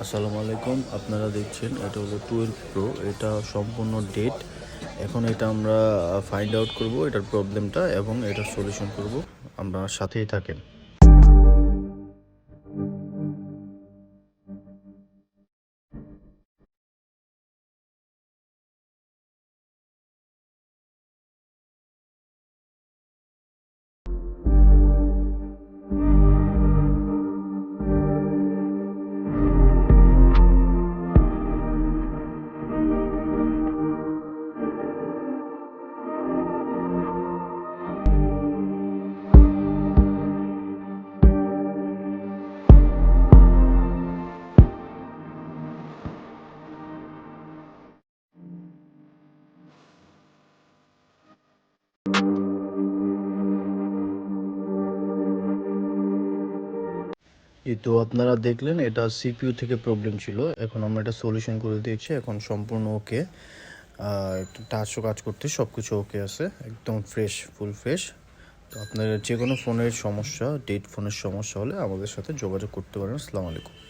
আসসালামু আলাইকুম। আপনারা দেখছেন এটা হলো 12 প্রো। এটা সম্পূর্ণ ডেট। এখন এটা আমরা ফাইন্ড আউট করব এটার প্রবলেমটা এবং এটার সলিউশন করব। আমরা সাথেই থাকেন। এই তো আপনারা দেখলেন এটা সিপিইউ থেকে প্রবলেম ছিল। এখন আমরা এটা সলিউশন করে দিয়েছি। এখন সম্পূর্ণ ওকে। একটু টাচও কাজ করতে সবকিছু ওকে আছে। একদম ফ্রেশ, ফুল ফ্রেশ। তো আপনার যে কোনো ফোনের সমস্যা, ডেট ফোনের সমস্যা হলে আমাদের সাথে যোগাযোগ করতে পারেন। আসসালামু আলাইকুম।